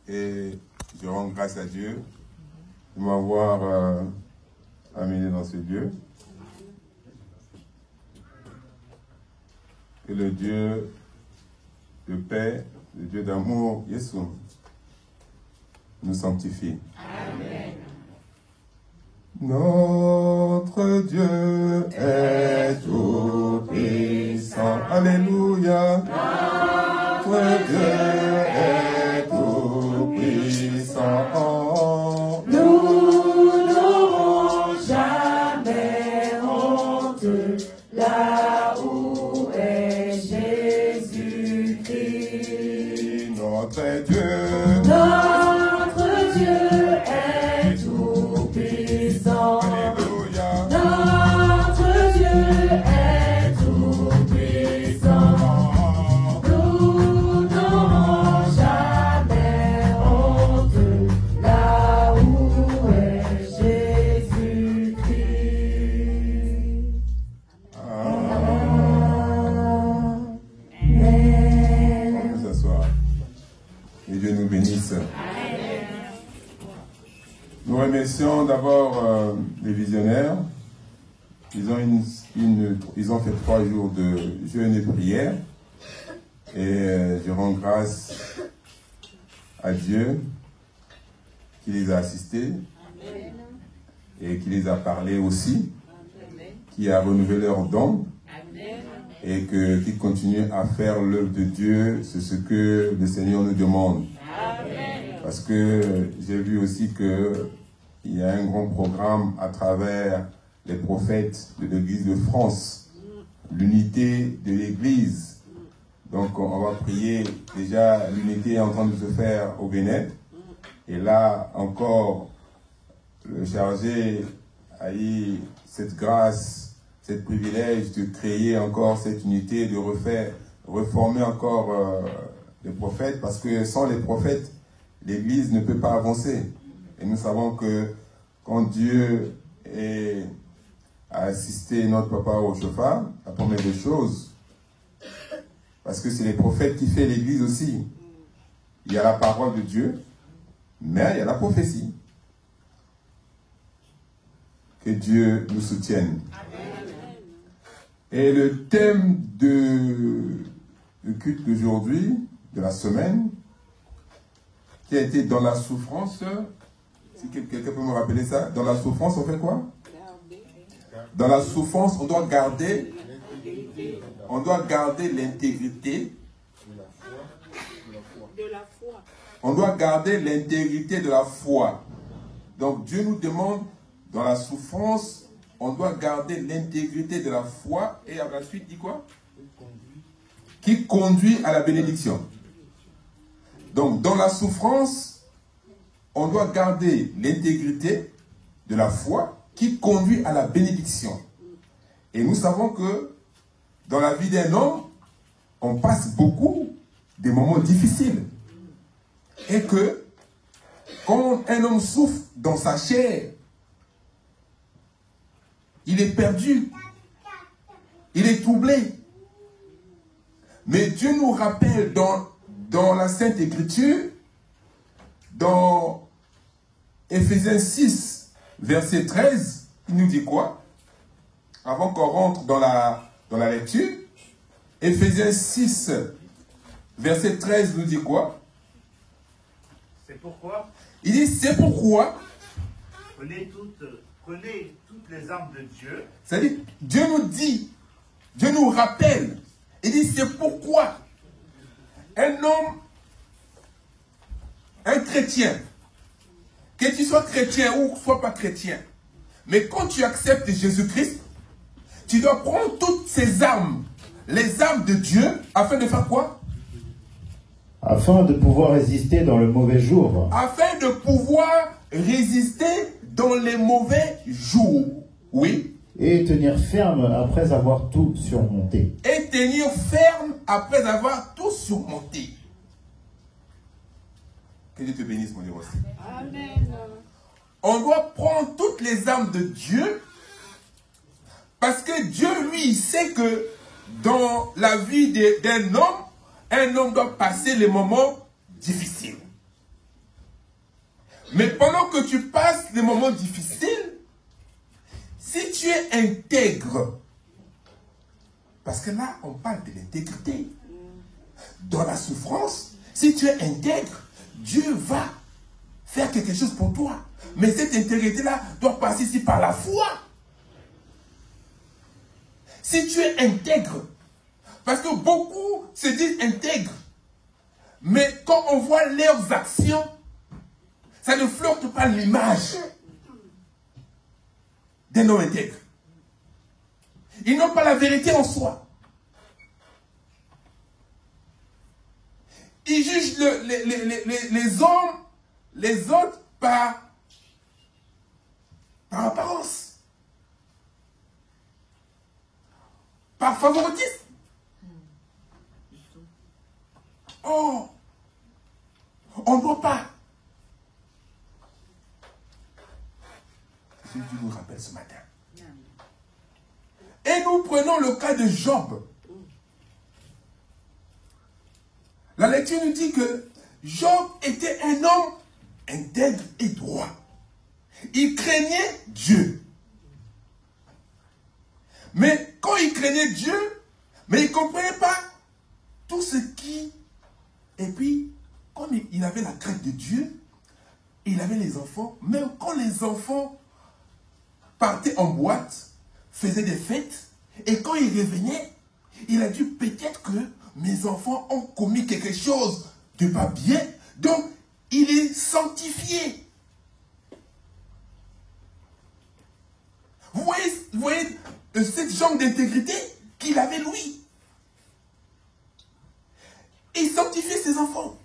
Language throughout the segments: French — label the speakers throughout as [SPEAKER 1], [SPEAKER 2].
[SPEAKER 1] et je rends grâce à Dieu de m'avoir amené dans ce lieu. Que le Dieu de paix, le Dieu d'amour, Jésus, nous sanctifie.
[SPEAKER 2] Amen.
[SPEAKER 1] Notre Dieu est tout-puissant. Alléluia. Notre Dieu est tout-puissant.
[SPEAKER 2] Nous n'aurons jamais honte là où est Jésus-Christ.
[SPEAKER 1] Notre Dieu
[SPEAKER 2] est tout-puissant.
[SPEAKER 1] Alléluia.
[SPEAKER 2] Notre Dieu est tout-puissant. Nous n'aurons jamais honte là où est Jésus-Christ.
[SPEAKER 1] Amen. On peut s'asseoir. Que Dieu nous bénisse. Nous remercions d'abord les visionnaires. Ils ont fait 3 jours de jeûne et prière. Et je rends grâce à Dieu qui les a assistés et qui les a parlé aussi, qui a renouvelé leurs dons et qui continue à faire l'œuvre de Dieu. C'est ce que le Seigneur nous demande. Parce que j'ai vu aussi qu'il y a un grand programme à travers les prophètes de l'Église de France, l'unité de l'Église. Donc on va prier. Déjà, l'unité est en train de se faire au Bénin. Et là encore, le chargé a eu cette grâce, cette privilège de créer encore cette unité, de reformer encore les prophètes. Parce que sans les prophètes, l'Église ne peut pas avancer. Et nous savons que quand Dieu a assisté notre papa au chauffard, la première des choses, parce que c'est les prophètes qui font l'Église aussi. Il y a la parole de Dieu, mais il y a la prophétie. Que Dieu nous soutienne. Et le thème de culte d'aujourd'hui, de la semaine, qui a été dans la souffrance. Si quelqu'un peut me rappeler ça, dans la souffrance, on fait quoi? Dans la souffrance, on doit garder l'intégrité
[SPEAKER 3] de la foi.
[SPEAKER 1] On doit garder l'intégrité de la foi. Donc Dieu nous demande, dans la souffrance, on doit garder l'intégrité de la foi. Et à la suite, dit quoi? Qui conduit à la bénédiction. Donc, dans la souffrance, on doit garder l'intégrité de la foi qui conduit à la bénédiction. Et nous savons que dans la vie d'un homme, on passe beaucoup de moments difficiles. Et que quand un homme souffre dans sa chair, il est perdu, il est troublé. Mais Dieu nous rappelle dans la Sainte Écriture, dans Éphésiens 6, verset 13, il nous dit quoi? Avant qu'on rentre dans la lecture, Éphésiens 6, verset 13 nous dit quoi?
[SPEAKER 4] C'est pourquoi?
[SPEAKER 1] Il dit, c'est pourquoi?
[SPEAKER 4] Prenez toutes les armes de Dieu.
[SPEAKER 1] C'est-à-dire, Dieu nous dit, Dieu nous rappelle, il dit, c'est pourquoi un homme, un chrétien, que tu sois chrétien ou sois pas chrétien, mais quand tu acceptes Jésus-Christ, tu dois prendre toutes ces armes, les armes de Dieu, afin de faire quoi?
[SPEAKER 5] Afin de pouvoir résister dans le mauvais jour.
[SPEAKER 1] Afin de pouvoir résister dans les mauvais jours. Oui.
[SPEAKER 5] Et tenir ferme après avoir tout surmonté.
[SPEAKER 1] Et tenir ferme après avoir tout surmonté. Que Dieu te bénisse, mon Dieu aussi.
[SPEAKER 3] Amen.
[SPEAKER 1] On doit prendre toutes les armes de Dieu, parce que Dieu, lui, il sait que dans la vie d'un homme, un homme doit passer les moments difficiles. Mais pendant que tu passes les moments difficiles, si tu es intègre, parce que là, on parle de l'intégrité. Dans la souffrance, si tu es intègre, Dieu va faire quelque chose pour toi. Mais cette intégrité-là doit passer ici par la foi. Si tu es intègre, parce que beaucoup se disent intègres, mais quand on voit leurs actions, ça ne flirte pas l'image d'un homme intègre. Ils n'ont pas la vérité en soi. Ils jugent les hommes, les autres par apparence, par favoritisme. Oh, on ne doit pas. Dieu nous rappelle ce matin. Et nous prenons le cas de Job. La lecture nous dit que Job était un homme intègre et droit. Il craignait Dieu. Mais quand il craignait Dieu, mais il ne comprenait pas tout ce qui... Et puis, comme il avait la crainte de Dieu, il avait les enfants, même quand les enfants partaient en boîte, faisaient des fêtes, et quand ils revenaient, il a dit peut-être que mes enfants ont commis quelque chose de pas bien, donc il est sanctifié. Vous voyez cette genre d'intégrité qu'il avait lui. Il sanctifiait ses enfants.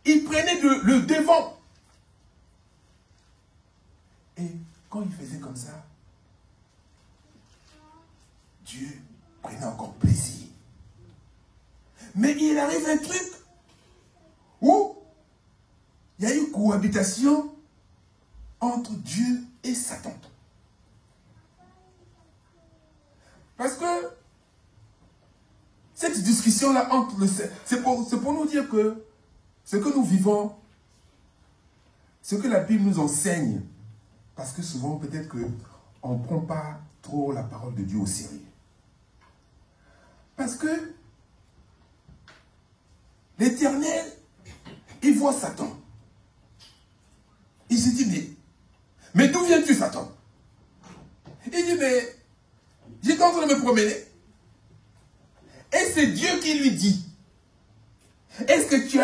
[SPEAKER 1] Il prenait le devant. Et quand il faisait comme ça, Dieu prenait encore plaisir. Mais il arrive un truc où il y a eu cohabitation entre Dieu et Satan. Parce que cette discussion-là entre c'est pour nous dire que ce que nous vivons, ce que la Bible nous enseigne, parce que souvent peut-être qu'on ne prend pas trop la parole de Dieu au sérieux. Parce que l'Éternel, il voit Satan. Il se dit, mais d'où viens-tu, Satan? Il dit, mais j'étais en train de me promener. Et c'est Dieu qui lui dit, est-ce que tu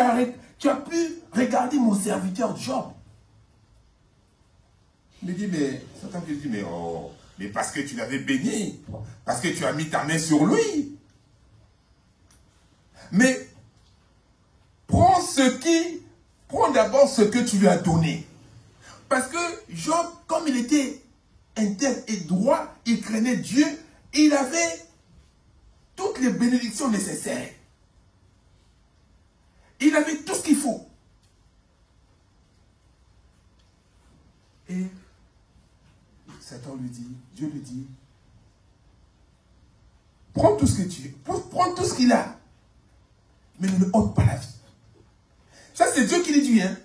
[SPEAKER 1] as pu regarder mon serviteur Job? Il me dit, mais Satan lui dit, mais parce que tu l'avais béni, parce que tu as mis ta main sur lui. Mais prends d'abord ce que tu lui as donné. Parce que Job, comme il était intègre et droit, il craignait Dieu, il avait toutes les bénédictions nécessaires. Il avait tout ce qu'il faut. Et Satan lui dit, Dieu lui dit, prends tout ce que tu veux, prends tout ce qu'il a, mais ne ôte pas la vie. Ça, c'est Dieu qui lui dit, hein.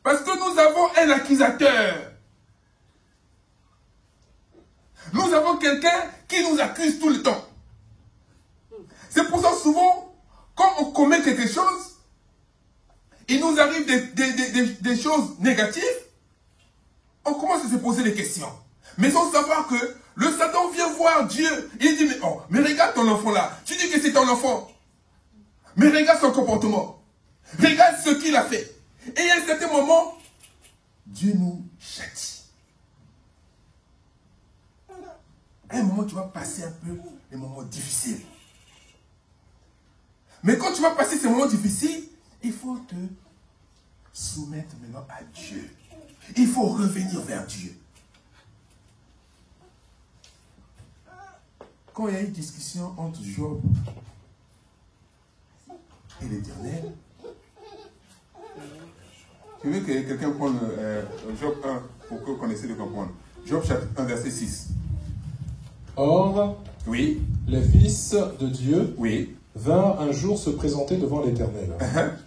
[SPEAKER 1] Parce que nous avons un accusateur. Nous avons quelqu'un qui nous accuse tout le temps. C'est pour ça souvent, quand on commet quelque chose, il nous arrive des choses négatives, on commence à se poser des questions. Mais sans savoir que le Satan vient voir Dieu. Il dit, mais regarde ton enfant là. Tu dis que c'est ton enfant. Mais regarde son comportement. Regarde ce qu'il a fait. Et à un certain moment, Dieu nous châtie. À un moment, tu vas passer un peu les moments difficiles. Mais quand tu vas passer ces moments difficiles, il faut te soumettre maintenant à Dieu. Il faut revenir vers Dieu. Quand il y a eu une discussion entre Job et l'Éternel, je veux que quelqu'un prenne Job 1 pour que vous connaissiez de comprendre. Job chapitre 1, verset 6.
[SPEAKER 3] Or,
[SPEAKER 1] oui,
[SPEAKER 3] les fils de Dieu
[SPEAKER 1] oui,
[SPEAKER 3] vinrent un jour se présenter devant l'Éternel.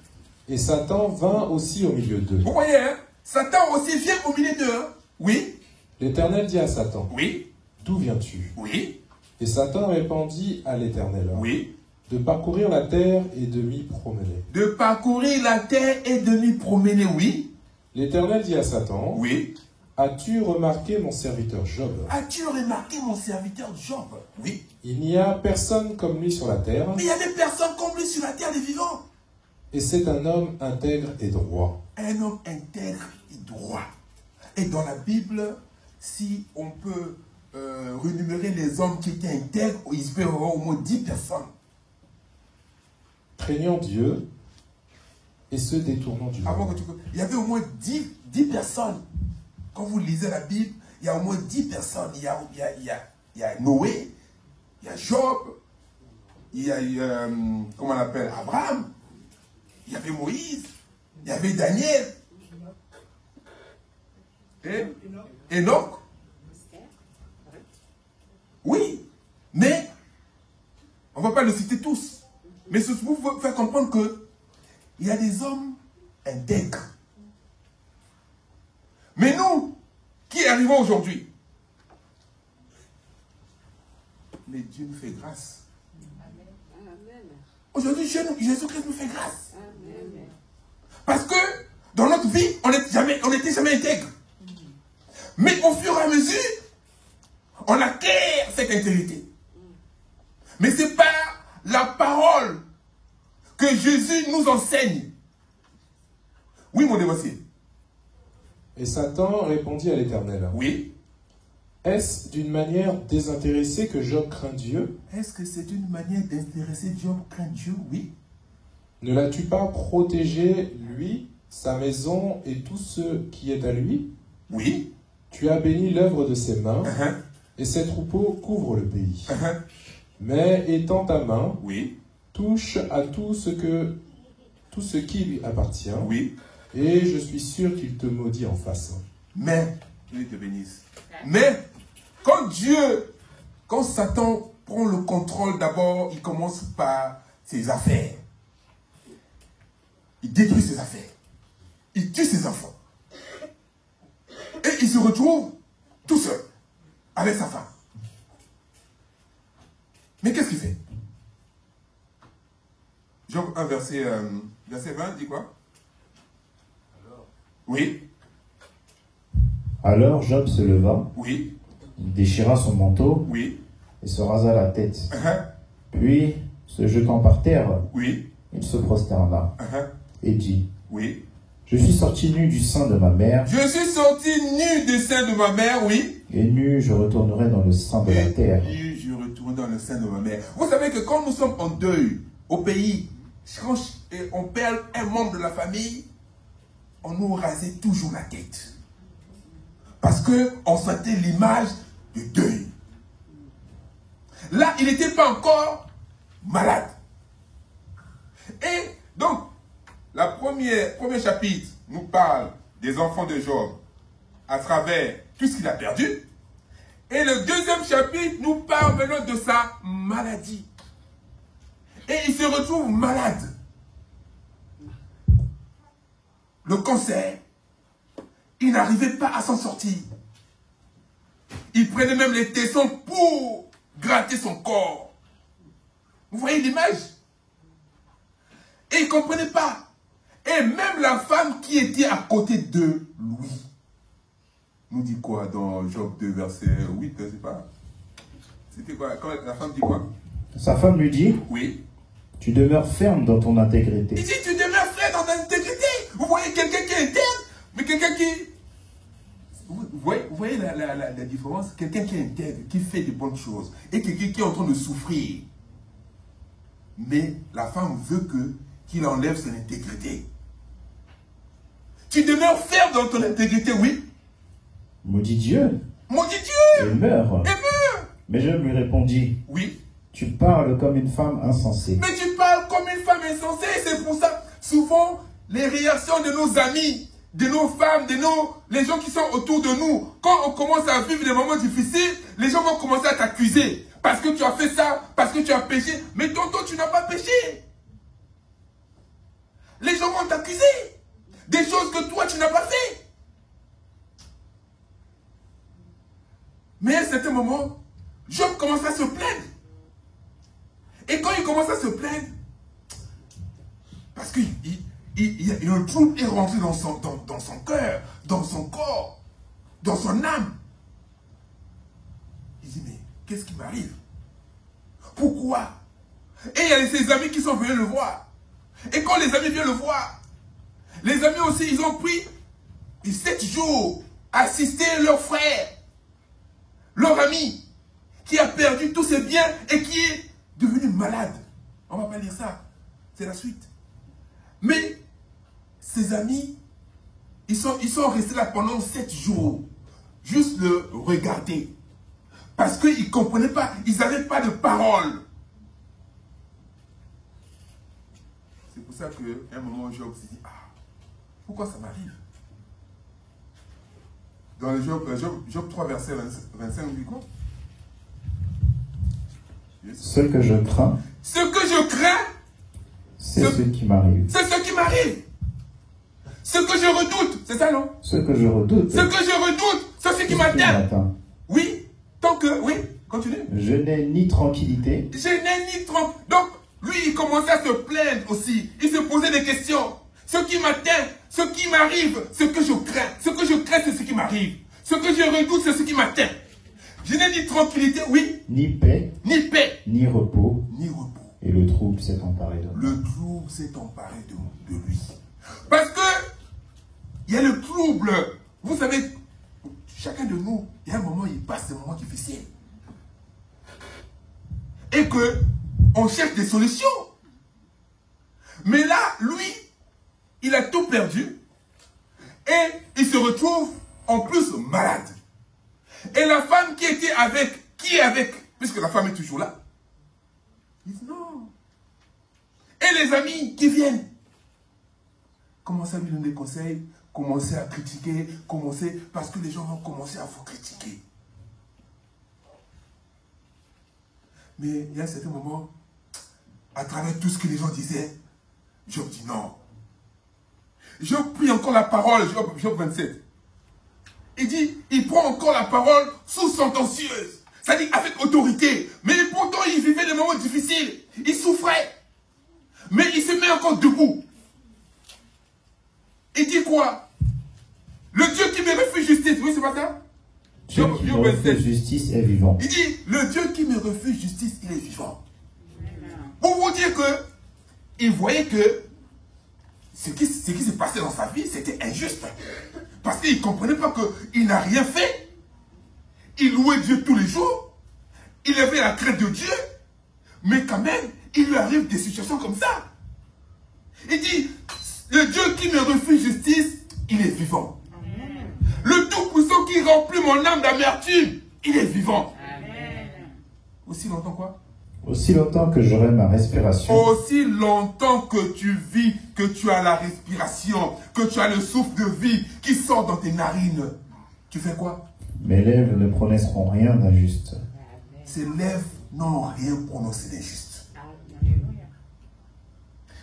[SPEAKER 3] Et Satan vint aussi au milieu d'eux.
[SPEAKER 1] Vous voyez, hein? Satan aussi vient au milieu d'eux. Hein? Oui,
[SPEAKER 3] L'Éternel dit à Satan,
[SPEAKER 1] oui,
[SPEAKER 3] d'où viens-tu?
[SPEAKER 1] oui,
[SPEAKER 3] Et Satan répondit à l'Éternel,
[SPEAKER 1] oui.
[SPEAKER 3] de parcourir la terre et de m'y promener.
[SPEAKER 1] De parcourir la terre et de m'y promener, oui.
[SPEAKER 3] L'Éternel dit à Satan,
[SPEAKER 1] Oui.
[SPEAKER 3] as-tu remarqué mon serviteur Job?
[SPEAKER 1] As-tu remarqué mon serviteur Job? Oui.
[SPEAKER 3] Il n'y a personne comme lui sur la terre,
[SPEAKER 1] Mais il y avait personne comme lui sur la terre des vivants.
[SPEAKER 3] et c'est un homme intègre et droit.
[SPEAKER 1] Un homme intègre et droit. Et dans la Bible, si on peut renumérer les hommes qui étaient intègres, il peut y avoir au moins 10 personnes.
[SPEAKER 3] Craignant Dieu et se détournant du
[SPEAKER 1] Avant
[SPEAKER 3] mal.
[SPEAKER 1] que il y avait au moins 10 personnes. Quand vous lisez la Bible, il y a au moins 10 personnes. Il y a Noé, il y a Job, il y a, comment on l'appelle, Abraham, il y avait Moïse, il y avait Daniel, et Enoch. Oui, mais on ne va pas le citer tous. Mais ce vous faire comprendre que il y a des hommes intègres. Mais nous, qui arrivons aujourd'hui, mais Dieu nous fait grâce. Aujourd'hui, Jésus-Christ nous fait grâce. Parce que dans notre vie, on n'était jamais intègre. Mais au fur et à mesure, on acquiert cette intégrité. Mais c'est par la parole que Jésus nous enseigne. Oui, mon dévotier.
[SPEAKER 3] Et Satan répondit à l'Éternel,
[SPEAKER 1] Oui.
[SPEAKER 3] est-ce d'une manière désintéressée que Job craint Dieu?
[SPEAKER 1] Est-ce que c'est une manière d'intéresser Job craint Dieu? Oui.
[SPEAKER 3] Ne l'as-tu pas protégé, lui, sa maison et tout ce qui est à lui?
[SPEAKER 1] Oui.
[SPEAKER 3] Tu as béni l'œuvre de ses mains,
[SPEAKER 1] Uh-huh.
[SPEAKER 3] et ses troupeaux couvrent le pays.
[SPEAKER 1] Uh-huh.
[SPEAKER 3] Mais étends ta main,
[SPEAKER 1] Oui.
[SPEAKER 3] touche à tout ce qui lui appartient,
[SPEAKER 1] Oui.
[SPEAKER 3] et je suis sûr qu'il te maudit en face.
[SPEAKER 1] Mais, Dieu te bénisse. Mais, quand Satan prend le contrôle d'abord, il commence par ses affaires. Il détruit ses affaires. Il tue ses enfants. Et il se retrouve tout seul, avec sa femme. Mais qu'est-ce qu'il fait? Job 1, verset 20, dit quoi? Oui,
[SPEAKER 5] Alors Job se leva,
[SPEAKER 1] oui,
[SPEAKER 5] déchira son manteau
[SPEAKER 1] oui,
[SPEAKER 5] et se rasa la tête.
[SPEAKER 1] uh-huh,
[SPEAKER 5] Puis, se jetant par terre,
[SPEAKER 1] oui,
[SPEAKER 5] il se prosterna
[SPEAKER 1] uh-huh,
[SPEAKER 5] et dit,
[SPEAKER 1] oui.
[SPEAKER 5] je suis sorti nu du sein de ma mère,
[SPEAKER 1] Je suis sorti nu du sein de ma mère, oui.
[SPEAKER 5] et nu je retournerai dans le sein de la terre.
[SPEAKER 1] Et je retourne dans le sein de ma mère. Vous savez que quand nous sommes en deuil au pays, quand on perd un membre de la famille, on nous rasait toujours la tête. Parce qu'on sentait l'image de deuil. Là, il n'était pas encore malade. Et donc, premier chapitre nous parle des enfants de Job à travers tout ce qu'il a perdu. Et le deuxième chapitre nous parle maintenant de sa maladie. Et il se retrouve malade. Le cancer, il n'arrivait pas à s'en sortir. Il prenait même les tessons pour gratter son corps. Vous voyez l'image? Et il ne comprenait pas. Et même la femme qui était à côté de lui nous dit quoi dans Job 2, verset 8, je ne sais pas. C'était quoi? Quand la femme dit quoi?
[SPEAKER 5] Sa femme lui dit,
[SPEAKER 1] Oui.
[SPEAKER 5] tu demeures ferme dans ton intégrité.
[SPEAKER 1] Il dit, tu demeures frère dans l'intégrité. Vous voyez quelqu'un qui est intègre, mais quelqu'un qui... Vous voyez la différence? Quelqu'un qui est intègre, qui fait de bonnes choses, et quelqu'un qui est en train de souffrir. Mais la femme veut qu'il enlève son intégrité. Tu demeures ferme dans ton intégrité, oui.
[SPEAKER 5] Maudit Dieu,
[SPEAKER 1] Maudit Dieu!
[SPEAKER 5] et meurt.
[SPEAKER 1] Et meurt!
[SPEAKER 5] Mais je lui répondis,
[SPEAKER 1] Oui.
[SPEAKER 5] tu parles comme une femme insensée.
[SPEAKER 1] Mais tu parles comme une femme insensée, c'est pour ça, souvent, les réactions de nos amis, de nos femmes, les gens qui sont autour de nous, quand on commence à vivre des moments difficiles, les gens vont commencer à t'accuser. Parce que tu as fait ça, parce que tu as péché. Mais tonton, tu n'as pas péché.
[SPEAKER 6] les gens vont t'accuser. Des choses que toi, tu n'as pas fait. Mais à un certain moment, Job commence à se plaindre. Et quand il commence à se plaindre, parce que le trouble est rentré dans son cœur, dans son corps, dans son âme. Il dit, mais qu'est-ce qui m'arrive? Pourquoi? Et il y a ses amis qui sont venus le voir. Et quand les amis viennent le voir, les amis aussi, ils ont pris 7 jours à assister leur frère, leur ami, qui a perdu tous ses biens et qui est devenu malade. On ne va pas lire ça, c'est la suite. Mais ses amis, ils sont restés là pendant 7 jours, juste le regarder. Parce qu'ils ne comprenaient pas, ils n'avaient pas de parole. C'est pour ça qu'à un moment, Job s'est dit, ah, pourquoi ça m'arrive? Dans le Job 3, verset 25, on dit quoi?
[SPEAKER 5] Ce que je crains,
[SPEAKER 6] c'est
[SPEAKER 5] ce qui m'arrive.
[SPEAKER 6] C'est ce qui m'arrive. Ce que je redoute, c'est ça, non?
[SPEAKER 5] Ce que je redoute.
[SPEAKER 6] Ce que je redoute, c'est ce qui m'atteint. Oui, tant que, oui, continue.
[SPEAKER 5] Je n'ai ni tranquillité.
[SPEAKER 6] Je n'ai ni tranquillité. Donc, lui, il commençait à se plaindre aussi. Il se posait des questions. Ce qui m'atteint, ce qui m'arrive, ce que je crains. Ce que je crains, c'est ce qui m'arrive. Ce que je redoute, c'est ce qui m'atteint. Je n'ai ni tranquillité, oui.
[SPEAKER 5] Ni paix.
[SPEAKER 6] Ni paix.
[SPEAKER 5] Ni repos.
[SPEAKER 6] Ni repos.
[SPEAKER 5] Et le trouble s'est emparé de moi.
[SPEAKER 6] Le trouble s'est emparé de lui. Parce que, il y a le trouble. Vous savez, chacun de nous, il y a un moment, il passe des moments difficiles. Et que, on cherche des solutions. Mais là, lui, il a tout perdu. Et il se retrouve en plus malade. Et la femme qui était avec, puisque la femme est toujours là, il dit non. Et les amis qui viennent, commencez à lui donner des conseils, commencez à critiquer, parce que les gens vont commencer à vous critiquer. Mais il y a un certain moment, à travers tout ce que les gens disaient, Job dit non. Job prit encore la parole, Job 27. Il dit, il prend encore la parole sous sentencieuse. C'est-à-dire avec autorité. Mais pourtant, il vivait des moments difficiles. Il souffrait. Mais il se met encore debout. Il dit quoi? Le Dieu qui me refuse justice. Oui, c'est pas ça?
[SPEAKER 5] Dieu qui me refuse justice est vivant.
[SPEAKER 6] Il dit, le Dieu qui me refuse justice, il est vivant. Pour vous dire que, il voyait que ce qui s'est passé dans sa vie, c'était injuste. Parce qu'il ne comprenait pas qu'il n'a rien fait. Il louait Dieu tous les jours. Il avait la crainte de Dieu. Mais quand même, il lui arrive des situations comme ça. Il dit, le Dieu qui me refuse justice, il est vivant. Amen. Le Tout-Puissant qui remplit mon âme d'amertume, il est vivant. Amen. Aussi longtemps quoi?
[SPEAKER 5] Aussi longtemps que j'aurai ma respiration.
[SPEAKER 6] Aussi longtemps que tu vis, que tu as la respiration, que tu as le souffle de vie qui sort dans tes narines. Tu fais quoi?
[SPEAKER 5] Mes lèvres ne prononceront rien d'injuste.
[SPEAKER 6] Ses lèvres n'ont rien prononcé d'injuste.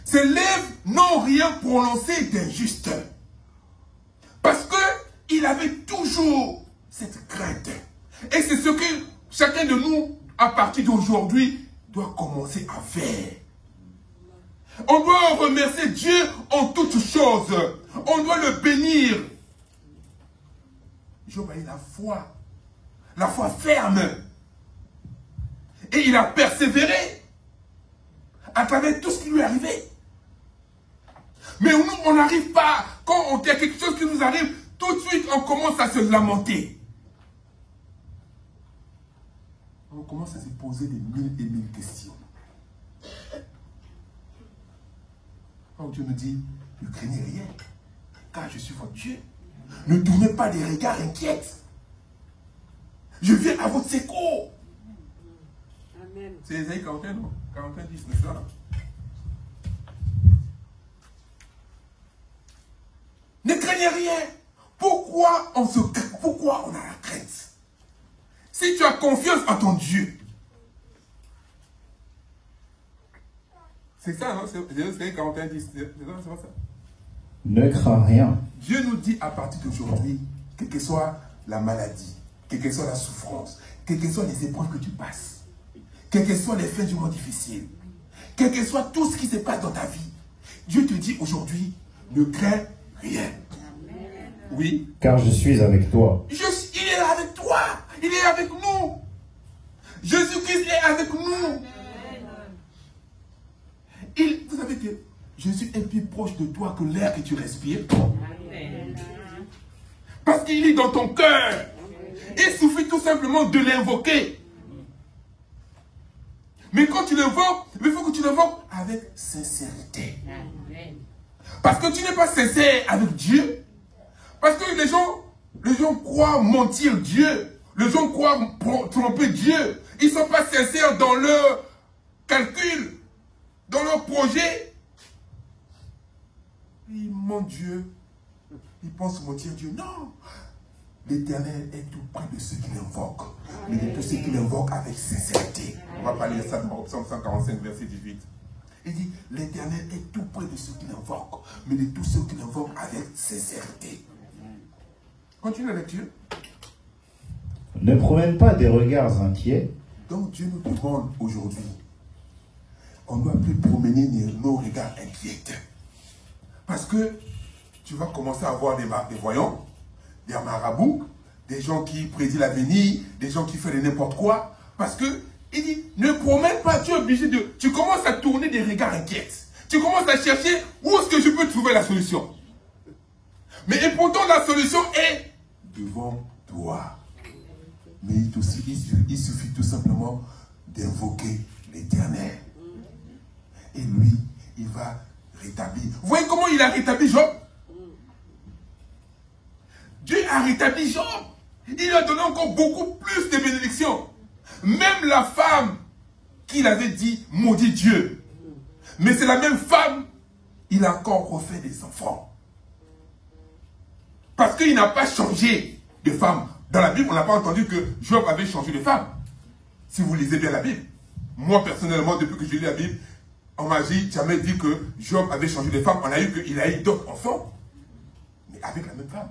[SPEAKER 6] Ses lèvres n'ont rien prononcé d'injuste. Parce qu'il avait toujours cette crainte. Et c'est ce que chacun de nous, à partir d'aujourd'hui, doit commencer à faire. On doit remercier Dieu en toutes choses. On doit le bénir. Job a eu la foi ferme. Et il a persévéré à travers tout ce qui lui est arrivé. Mais nous, on n'arrive pas, quand il y a quelque chose qui nous arrive, tout de suite, on commence à se lamenter. On commence à se poser des mille et mille questions. Quand Dieu nous dit, ne craignez rien, car je suis votre Dieu. Ne tournez pas des regards inquiets. Je viens à votre secours. Amen. C'est Ésaïe 41, non? 41, 10, n'est-ce pas? Ne craignez rien. Pourquoi on a la crainte? Si tu as confiance en ton Dieu, C'est ça, non? C'est 41, 10. C'est pas ça.
[SPEAKER 5] Ne crains rien.
[SPEAKER 6] Dieu nous dit à partir d'aujourd'hui, quelle que soit la maladie, quelle que soit la souffrance, quelles que soient les épreuves que tu passes, quelles que soient les fins du monde difficiles, quel que soit tout ce qui se passe dans ta vie, Dieu te dit aujourd'hui, ne crains rien. Oui.
[SPEAKER 5] Car je suis avec toi.
[SPEAKER 6] Il est avec toi. Il est avec nous. Jésus-Christ est avec nous. Vous savez que Jésus est plus proche de toi que l'air que tu respires. Parce qu'il est dans ton cœur. Il suffit tout simplement de l'invoquer. Mais quand tu l'invoques, il faut que tu l'invoques avec sincérité. Parce que tu n'es pas sincère avec Dieu. Parce que les gens croient mentir Dieu. Les gens croient tromper Dieu. Ils ne sont pas sincères dans leur calcul, dans leur projet. Ils mentent Dieu. Ils pensent mentir Dieu. Non. L'Éternel est tout près de ceux qui l'invoquent. Mais de tous ceux qui l'invoquent avec sincérité. On va parler de ça dans Psaume 145, verset 18. Il dit, l'Éternel est tout près de ceux qui l'invoquent. Mais de tous ceux qui l'invoquent avec sincérité. Continue la lecture.
[SPEAKER 5] Ne promène pas des regards inquiets.
[SPEAKER 6] Donc Dieu nous demande aujourd'hui, on ne doit plus promener nos regards inquiets. Parce que tu vas commencer à avoir des voyants, des marabouts, des gens qui prédisent l'avenir, des gens qui font de n'importe quoi. Parce que, il dit, ne promène pas, tu es obligé de... Tu commences à tourner des regards inquiets. Tu commences à chercher où est-ce que je peux trouver la solution. Mais et pourtant la solution est devant toi. Mais il suffit tout simplement d'invoquer l'Éternel. Et lui, il va rétablir. Vous voyez comment il a rétabli Job? Dieu a rétabli Job. Il lui a donné encore beaucoup plus de bénédictions. Même la femme qu'il avait dit, maudit Dieu. Mais c'est la même femme, il a encore refait des enfants. Parce qu'il n'a pas changé de femme. Dans la Bible, on n'a pas entendu que Job avait changé de femme. Si vous lisez bien la Bible. Moi, personnellement, depuis que j'ai lu la Bible, on m'a jamais dit que Job avait changé de femme. On a eu qu'il a eu d'autres enfants. Mais avec la même femme.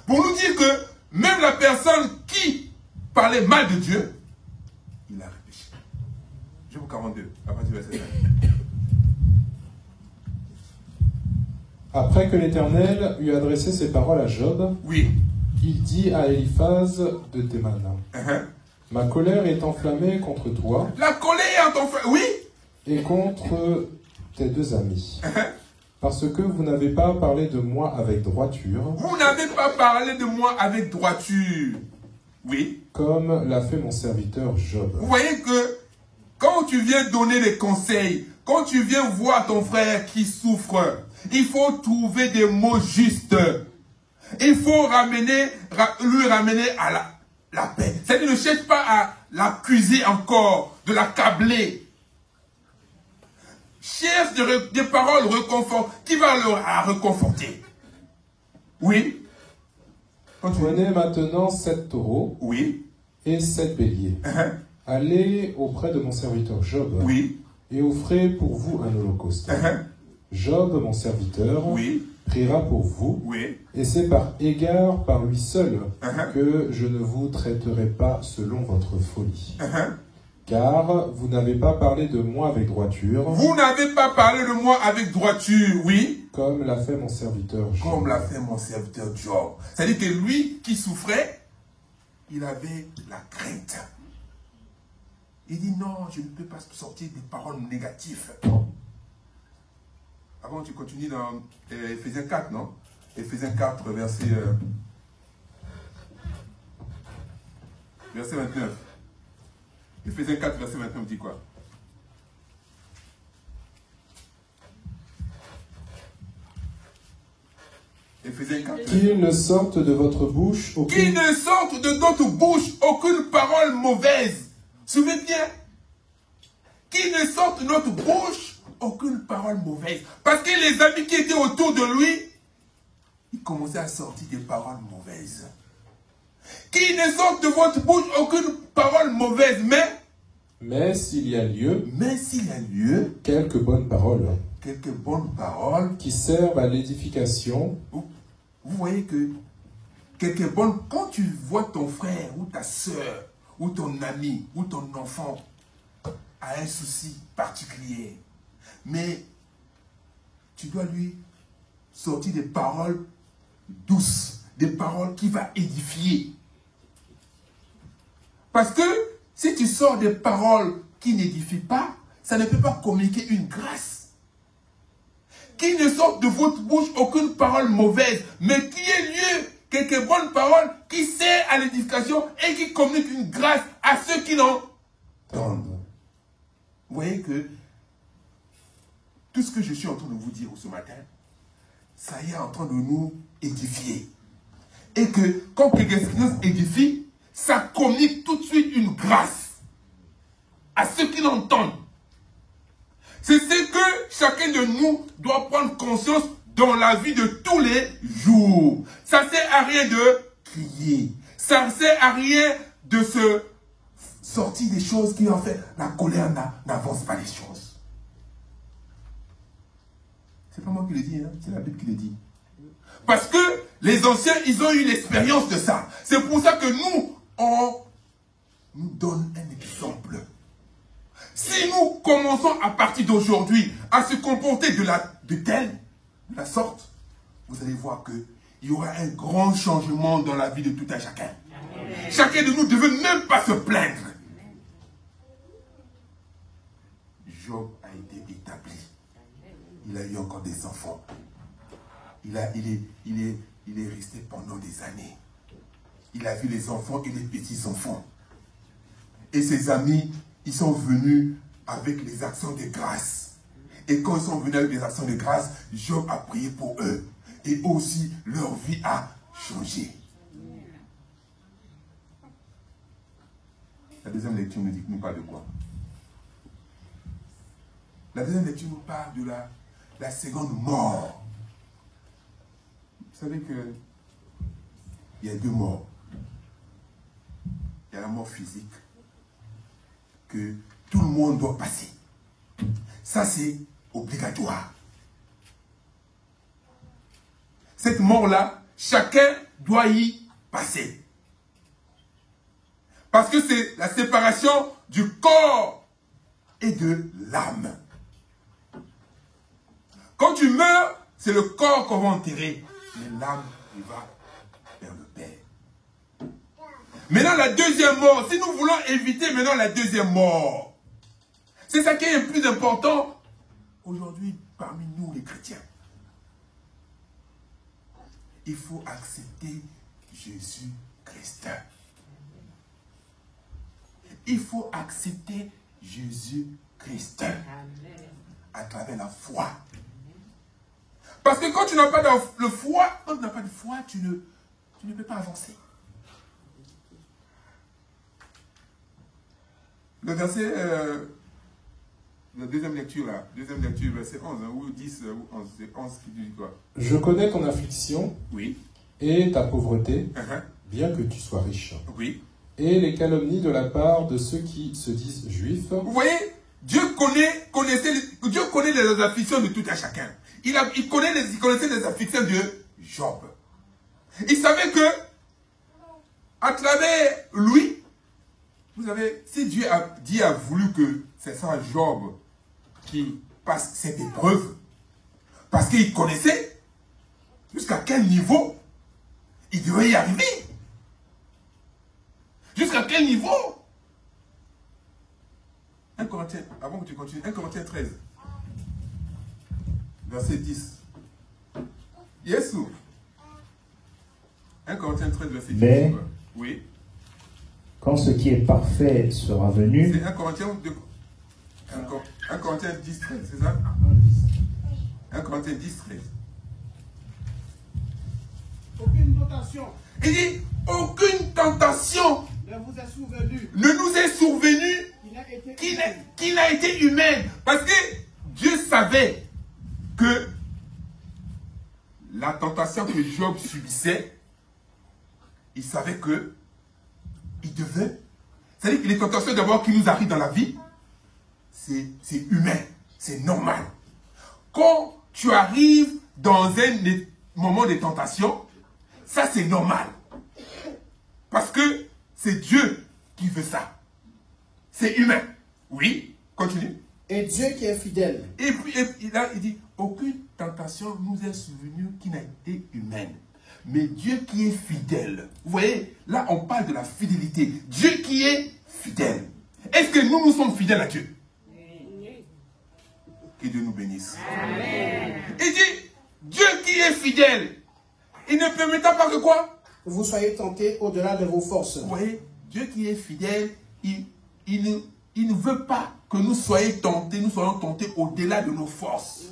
[SPEAKER 6] Pour nous dire que même la personne qui parlait mal de Dieu, il a réfléchi. Job 42, à partir du verset 5.
[SPEAKER 3] Après que l'Éternel eut adressé ces paroles à Job,
[SPEAKER 6] Oui.
[SPEAKER 3] il dit à Eliphaz de Théman, ma colère est enflammée contre toi
[SPEAKER 6] La colère est enflammée, oui.
[SPEAKER 3] et contre tes deux amis, parce que vous n'avez pas parlé de moi avec droiture,
[SPEAKER 6] Vous n'avez pas parlé de moi avec droiture. Oui.
[SPEAKER 3] comme l'a fait mon serviteur Job.
[SPEAKER 6] Vous voyez que quand tu viens donner des conseils, quand tu viens voir ton frère qui souffre, il faut trouver des mots justes. Il faut lui ramener à la paix. C'est-à-dire, ne cherche pas à l'accuser encore, de l'accabler. Cherche des paroles réconfortantes qui vont la réconforter. Oui.
[SPEAKER 3] Prenez maintenant 7 taureaux
[SPEAKER 6] Oui.
[SPEAKER 3] et 7 béliers. Allez auprès de mon serviteur Job
[SPEAKER 6] Oui.
[SPEAKER 3] et offrez pour vous un holocauste. Job, mon serviteur,
[SPEAKER 6] Oui.
[SPEAKER 3] priera pour vous,
[SPEAKER 6] Oui.
[SPEAKER 3] et c'est par égard par lui seul que je ne vous traiterai pas selon votre folie. Car vous n'avez pas parlé de moi avec droiture,
[SPEAKER 6] Vous n'avez pas parlé de moi avec droiture, oui.
[SPEAKER 3] comme l'a fait mon serviteur Job.
[SPEAKER 6] Comme l'a fait mon serviteur Job. C'est-à-dire que lui qui souffrait, il avait la crainte. Il dit non, je ne peux pas sortir des paroles négatives. Avant, tu continues dans Ephésiens 4, non? Ephésiens 4, verset 29. Ephésiens 4, verset 29 dit quoi? Ephésiens 4.
[SPEAKER 3] Qu'il ne sorte de votre bouche
[SPEAKER 6] Qu'il
[SPEAKER 3] aucune...
[SPEAKER 6] ne sorte de notre bouche aucune parole mauvaise. Souvenez bien. Qu'il ne sorte de notre bouche aucune parole mauvaise. Parce que les amis qui étaient autour de lui, ils commençaient à sortir des paroles mauvaises. Qu'il ne sorte de votre bouche aucune parole mauvaise, mais
[SPEAKER 3] Mais s'il y a lieu,
[SPEAKER 1] quelques bonnes paroles
[SPEAKER 3] qui servent à l'édification,
[SPEAKER 6] vous voyez que quelques bonnes, quand tu vois ton frère ou ta soeur ou ton ami ou ton enfant a un souci particulier, mais tu dois lui sortir des paroles douces, des paroles qui vont édifier. Parce que si tu sors des paroles qui n'édifient pas, ça ne peut pas communiquer une grâce. Qu'il ne sorte de votre bouche aucune parole mauvaise, mais qu'il y ait lieu quelques bonnes paroles qui servent à l'édification et qui communiquent une grâce à ceux qui l'entendent. Vous voyez que tout ce que je suis en train de vous dire ce matin, ça y est en train de nous édifier. Et que quand quelqu'un nous édifie, ça communique tout de suite une grâce à ceux qui l'entendent. C'est ce que chacun de nous doit prendre conscience dans la vie de tous les jours. Ça ne sert à rien de crier. Ça ne sert à rien de se sortir des choses qui en fait la colère n'avance pas les choses. C'est pas moi qui le dis, hein? C'est la Bible qui le dit. Parce que les anciens, ils ont eu l'expérience de ça. C'est pour ça que nous, on nous donne un exemple. Si nous commençons à partir d'aujourd'hui à se comporter de la sorte, vous allez voir qu'il y aura un grand changement dans la vie de tout un chacun. Chacun de nous ne devait même pas se plaindre. Job a été établi. Il a eu encore des enfants. Il est resté pendant des années. Il a vu les enfants et les petits-enfants. Et ses amis, ils sont venus avec les actions de grâce. Et quand ils sont venus avec les actions de grâce, Job a prié pour eux. Et eux aussi, leur vie a changé. La deuxième lecture nous parle de quoi? La deuxième lecture nous parle de la seconde mort. Vous savez que il y a deux morts. Il y a la mort physique que tout le monde doit passer. Ça, c'est obligatoire. Cette mort-là, chacun doit y passer. Parce que c'est la séparation du corps et de l'âme. Quand tu meurs, c'est le corps qu'on va enterrer. Mais l'âme, il va vers le Père. Maintenant, la deuxième mort, si nous voulons éviter maintenant la deuxième mort, c'est ça qui est le plus important aujourd'hui parmi nous les chrétiens. Il faut accepter Jésus-Christ. Il faut accepter Jésus-Christ à travers la foi. Parce que quand tu n'as pas de foi, tu ne peux pas avancer. Le verset, la deuxième lecture, verset 11, ou 10, ou 11, c'est 11 qui dit quoi?
[SPEAKER 3] Je connais ton affliction
[SPEAKER 6] Oui.
[SPEAKER 3] et ta pauvreté, bien que tu sois riche.
[SPEAKER 6] Oui.
[SPEAKER 3] Et les calomnies de la part de ceux qui se disent juifs.
[SPEAKER 6] Vous voyez, Dieu connaît les afflictions de tout un chacun. Il connaissait les afflictions de Job. Il savait que, à travers lui, vous savez, si Dieu a voulu que c'est ça Job qui passe cette épreuve, parce qu'il connaissait jusqu'à quel niveau il devait y arriver. Jusqu'à quel niveau? 1 Corinthiens, avant que tu continues, 1 Corinthiens 13, verset 10. Yes ou 1 Corinthiens 13, verset 10.
[SPEAKER 5] Mais,
[SPEAKER 6] oui.
[SPEAKER 5] Quand ce qui est parfait sera venu.
[SPEAKER 6] C'est 1 Corinthiens 10, 13, c'est ça? 1 Corinthiens 10, 13.
[SPEAKER 7] Aucune tentation.
[SPEAKER 6] Il dit, aucune tentation
[SPEAKER 7] ne vous est survenue.
[SPEAKER 6] Ne nous est survenue qui n'a été humaine. Parce que Dieu savait que la tentation que Job subissait, il savait que il devait C'est-à-dire que les tentations d'abord qui nous arrivent dans la vie, c'est humain, c'est normal. Quand tu arrives dans un moment de tentation, ça c'est normal. Parce que c'est Dieu qui veut ça. C'est humain. Oui, continue.
[SPEAKER 7] Et Dieu qui est fidèle.
[SPEAKER 6] Et puis là, il dit, aucune tentation nous est survenue qui n'a été humaine. Mais Dieu qui est fidèle. Vous voyez, là on parle de la fidélité. Dieu qui est fidèle. Est-ce que nous sommes fidèles à Dieu? Que Dieu nous bénisse. Amen. Il dit, Dieu qui est fidèle, il ne permettra pas que quoi?
[SPEAKER 7] Vous soyez tentés au-delà de vos forces.
[SPEAKER 6] Vous voyez, Dieu qui est fidèle, il ne veut pas que nous soyons tentés au-delà de nos forces.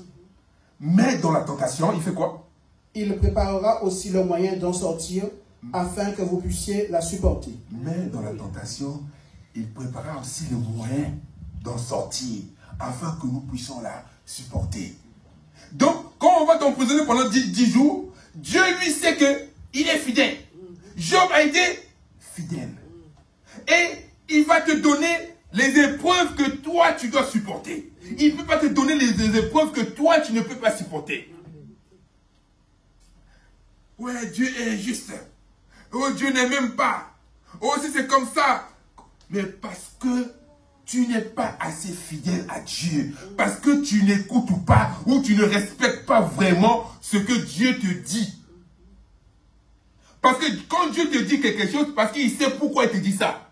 [SPEAKER 6] Mais dans la tentation, il fait quoi?
[SPEAKER 7] Il préparera aussi le moyen d'en sortir afin que vous puissiez la supporter.
[SPEAKER 6] Mais dans la tentation, il préparera aussi le moyen d'en sortir afin que nous puissions la supporter. Donc, quand on va t'emprisonner pendant 10 jours, Dieu lui sait qu'il est fidèle. Job a été fidèle. Et il va te donner les épreuves que toi tu dois supporter. Il ne peut pas te donner les épreuves que toi tu ne peux pas supporter. Ouais, Dieu est injuste. Oh, Dieu n'aime pas. Oh, si c'est comme ça. Mais parce que tu n'es pas assez fidèle à Dieu. Parce que tu n'écoutes pas ou tu ne respectes pas vraiment ce que Dieu te dit. Parce que quand Dieu te dit quelque chose, parce qu'il sait pourquoi il te dit ça.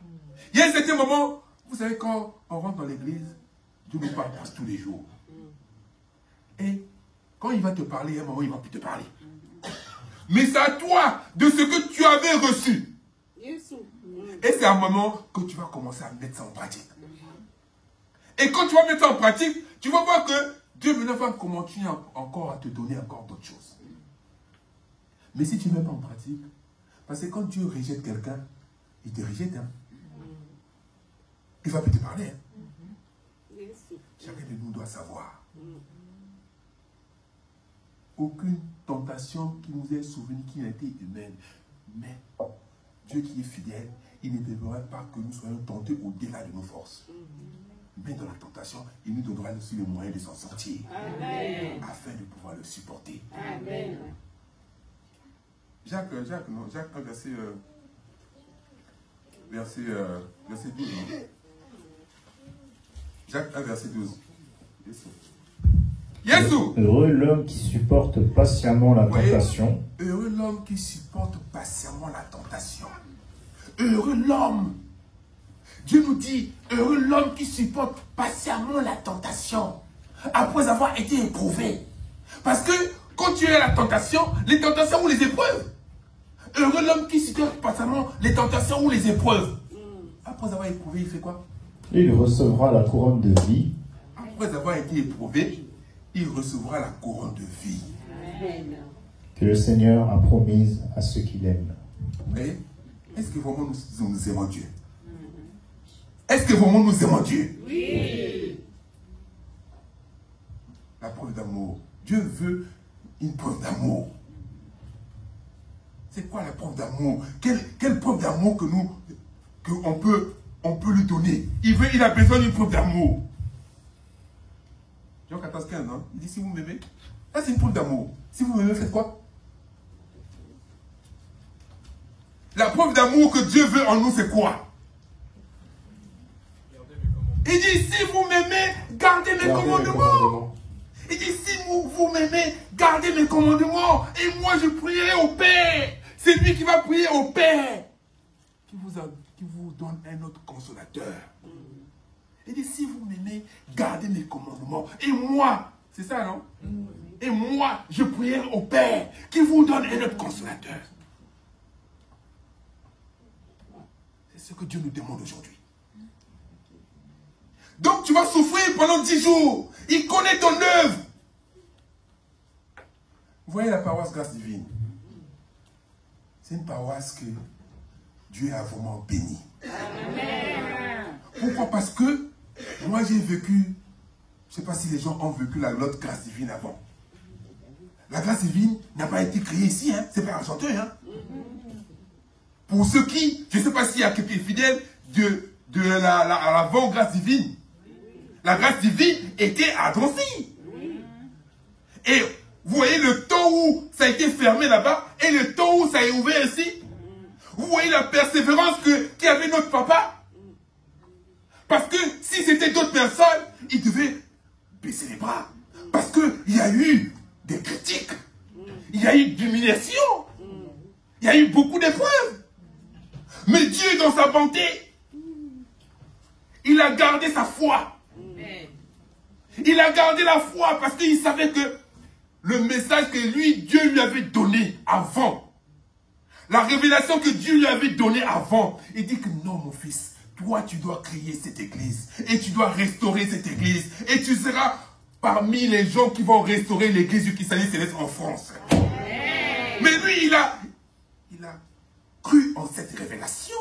[SPEAKER 6] Il y a un certain moment, vous savez, quand on rentre dans l'église, Dieu nous parle tous les jours. Et quand il va te parler, à un moment, il ne va plus te parler. Mais c'est à toi de ce que tu avais reçu. Et c'est à un moment que tu vas commencer à mettre ça en pratique. Et quand tu vas mettre ça en pratique, tu vas voir que Dieu maintenant va continuer encore à te donner encore d'autres choses. Mais si tu ne mets pas en pratique, parce que quand Dieu rejette quelqu'un, il te rejette. Hein. Il ne va plus te parler. Hein. Chacun de nous doit savoir. Aucune tentation qui nous est souvenue qui n'a été humaine. Mais Dieu qui est fidèle, il ne permettra pas que nous soyons tentés au-delà de nos forces. Mais dans la tentation, il nous donnera aussi le moyen de s'en sortir. Amen. Afin de pouvoir le supporter. Amen. Jacques 1, verset 12. Non? Jacques 1, verset 12. Yesou.
[SPEAKER 5] Heureux l'homme qui supporte patiemment la tentation.
[SPEAKER 6] Heureux l'homme qui supporte patiemment la tentation. Heureux l'homme. Dieu nous dit, heureux l'homme qui supporte patiemment la tentation. Après avoir été éprouvé. Parce que quand tu es à la tentation, les tentations ou les épreuves. Heureux l'homme qui supporte patiemment les tentations ou les épreuves. Après avoir éprouvé, il fait quoi?
[SPEAKER 5] Il recevra la couronne de vie.
[SPEAKER 6] Après avoir été éprouvé, il recevra la couronne de vie.
[SPEAKER 2] Amen.
[SPEAKER 5] Que le Seigneur a promise à ceux qui l'aiment.
[SPEAKER 6] Mais est-ce que vraiment nous aimons Dieu? Est-ce que vraiment nous aimons Dieu? Oui. La preuve d'amour. Dieu veut une preuve d'amour. C'est quoi la preuve d'amour? Quelle preuve d'amour qu'on peut lui donner? Il a besoin d'une preuve d'amour. Jean 14, 15, non? Il dit si vous m'aimez, ça c'est une preuve d'amour. Si vous m'aimez, faites quoi? La preuve d'amour que Dieu veut en nous, c'est quoi? Il dit si vous m'aimez, gardez mes commandements. Il dit si vous m'aimez, gardez mes commandements. Et moi je prierai au Père. C'est lui qui va prier au Père. Qui vous donne un autre consolateur. Il dit si vous m'aimez, gardez mes commandements. Et moi, c'est ça non? Et moi, je prierai au Père qui vous donne un autre consolateur. C'est ce que Dieu nous demande aujourd'hui. Donc tu vas souffrir pendant 10 jours. Il connaît ton œuvre. Vous voyez la paroisse Grâce Divine? C'est une paroisse que Dieu a vraiment bénie. Pourquoi? Parce que moi j'ai vécu, je ne sais pas si les gens ont vécu l'autre Grâce Divine avant. La Grâce Divine n'a pas été créée ici, hein? C'est pas Argenteuil. Hein? Pour ceux qui, je ne sais pas s'il y a quelqu'un fidèle de l'avant-grâce divine. La grâce divine était à Drancy. Et vous voyez le temps où ça a été fermé là-bas et le temps où ça est ouvert ici. Vous voyez la persévérance qu'avait notre papa. Parce que si c'était d'autres personnes, ils devaient baisser les bras. Parce qu'il y a eu des critiques. Il y a eu d'humiliation. Il y a eu beaucoup d'épreuves. Mais Dieu, dans sa bonté, il a gardé sa foi. Il a gardé la foi parce qu'il savait que le message que Dieu lui avait donné avant, la révélation que Dieu lui avait donnée avant, il dit que non, mon fils, toi, tu dois créer cette église et tu dois restaurer cette église et tu seras parmi les gens qui vont restaurer l'église du Christianisme céleste en France. Mais lui, il a cru en cette révélation.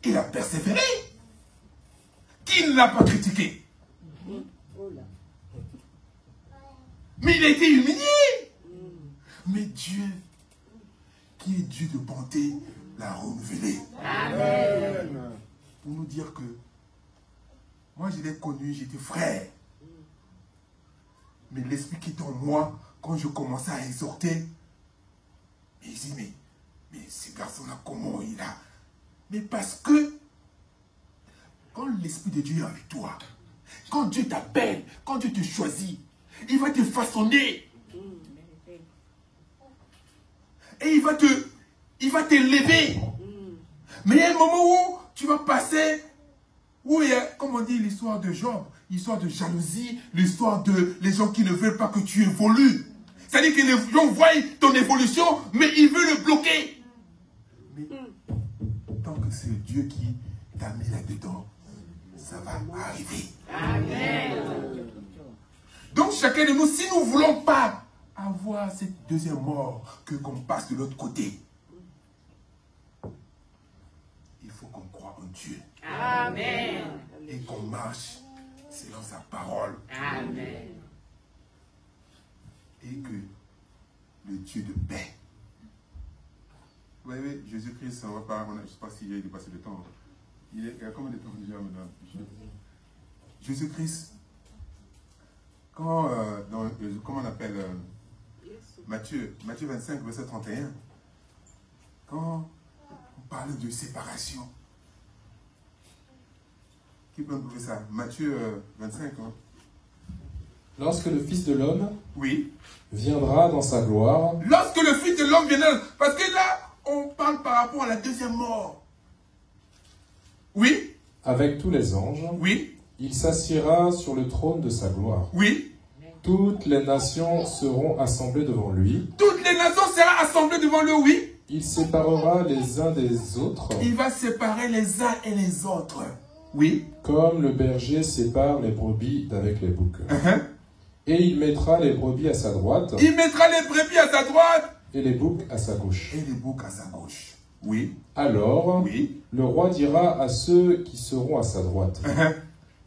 [SPEAKER 6] Il a persévéré. Qui ne l'a pas critiqué? Mais il a été humilié. Mais Dieu, qui est Dieu de bonté, l'a renouvelé. Amen. Pour nous dire que moi je l'ai connu, j'étais frère. Mais l'esprit qui est en moi, quand je commençais à exhorter, il dit, mais ce garçon-là, comment il a... Mais parce que, quand l'Esprit de Dieu est avec toi, quand Dieu t'appelle, quand Dieu te choisit, il va te façonner. Et il va t'élever. Mais il y a un moment où tu vas passer, où il y a, comme on dit, l'histoire de Job, l'histoire de jalousie, l'histoire de les gens qui ne veulent pas que tu évolues. C'est-à-dire que les gens voient ton évolution, mais ils veulent le bloquer. Mais tant que c'est Dieu qui t'a mis là-dedans, ça va arriver. Amen. Donc chacun de nous, si nous ne voulons pas avoir cette deuxième mort, qu'on passe de l'autre côté, il faut qu'on croie en Dieu. Amen. Et qu'on marche selon sa parole. Amen. Et que le Dieu de paix. Vous voyez, Jésus-Christ, on va pas, je ne sais pas s'il a dépassé le temps. Il y a combien de temps déjà maintenant? Jésus-Christ, comment on appelle Matthieu 25, verset 31, quand on parle de séparation, qui peut me prouver ça? Matthieu 25, hein?
[SPEAKER 3] Lorsque le Fils de l'homme
[SPEAKER 6] viendra
[SPEAKER 3] dans sa gloire.
[SPEAKER 6] Lorsque le Fils de l'homme viendra. Parce que là, on parle par rapport à la deuxième mort. Oui.
[SPEAKER 3] Avec tous les anges.
[SPEAKER 6] Oui.
[SPEAKER 3] Il s'assiera sur le trône de sa gloire.
[SPEAKER 6] Oui.
[SPEAKER 3] Toutes les nations seront assemblées devant lui.
[SPEAKER 6] Toutes les nations seront assemblées devant lui, oui.
[SPEAKER 3] Il séparera les uns des autres.
[SPEAKER 6] Il va séparer les uns et les autres. Oui.
[SPEAKER 3] Comme le berger sépare les brebis d'avec les boucs. Et il mettra les brebis à sa droite.
[SPEAKER 6] Il mettra les brebis à sa droite.
[SPEAKER 3] Et les boucs à sa gauche.
[SPEAKER 6] Et les boucs à sa gauche. Oui.
[SPEAKER 3] Alors, le roi dira à ceux qui seront à sa droite.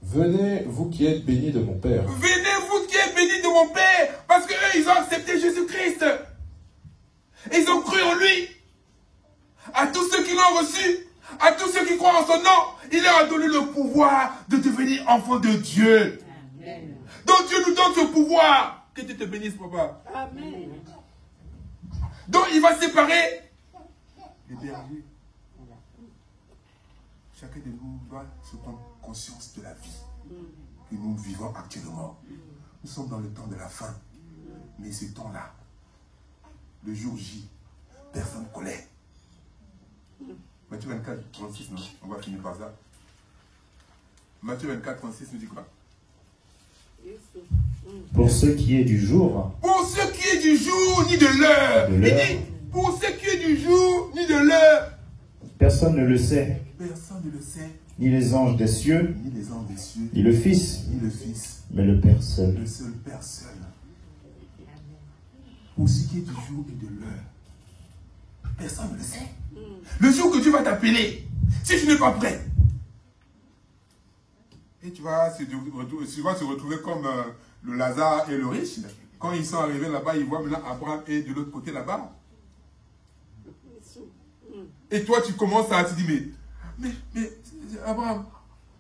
[SPEAKER 3] Venez, vous qui êtes bénis de mon Père.
[SPEAKER 6] Venez, vous qui êtes bénis de mon Père. Parce qu'eux, ils ont accepté Jésus-Christ. Ils ont cru en lui. À tous ceux qui l'ont reçu, à tous ceux qui croient en son nom, il leur a donné le pouvoir de devenir enfants de Dieu. Amen. Donc Dieu nous donne ce pouvoir. Que Dieu te bénisse, papa. Amen. Donc il va séparer les bergers. Chacun de nous doit se prendre conscience de la vie que nous vivons actuellement. Nous sommes dans le temps de la fin. Mais ce temps-là, le jour J, personne ne connaît. Matthieu 24, 36, non? On va finir par ça. Matthieu 24, 36 nous dit quoi?
[SPEAKER 5] Pour ce qui est du jour.
[SPEAKER 6] Pour ce qui est du jour, ni de l'heure. Il dit, pour ce qui est du jour, ni de l'heure.
[SPEAKER 5] Personne ne le sait.
[SPEAKER 6] Personne ne le sait.
[SPEAKER 5] Ni les anges des cieux.
[SPEAKER 6] Ni les anges des cieux.
[SPEAKER 5] Ni le Fils.
[SPEAKER 6] Ni le Fils.
[SPEAKER 5] Mais le Père seul.
[SPEAKER 6] Le seul Père seul. Pour ce qui est du jour et de l'heure. Personne ne le sait. Le jour que Dieu va t'appeler, si tu n'es pas prêt, et tu vas se retrouver comme le Lazare et le riche. Quand ils sont arrivés là-bas, ils voient maintenant Abraham est de l'autre côté là-bas. Et toi, tu commences à te dire, mais Mais Abraham,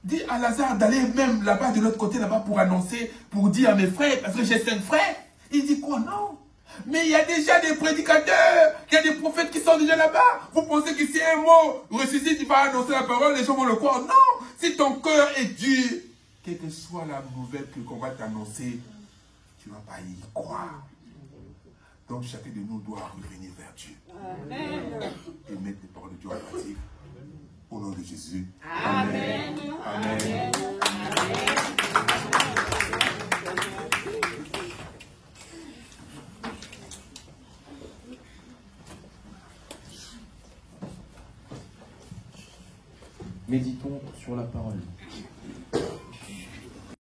[SPEAKER 6] dis à Lazare d'aller même là-bas, de l'autre côté, là-bas, pour annoncer, pour dire à mes frères, parce que j'ai 5 frères. Il dit quoi? Non. Mais il y a déjà des prédicateurs, il y a des prophètes qui sont déjà là-bas. Vous pensez que si un mot ressuscite, il va annoncer la parole, les gens vont le croire? Non. Si ton cœur est dur, quelle que soit la nouvelle qu'on va t'annoncer, tu ne vas pas y croire. Donc chacun de nous doit revenir vers Dieu. Amen. Et mettre les paroles de Dieu en pratique. Au nom de Jésus. Amen. Amen. Amen.
[SPEAKER 8] Méditons sur la parole.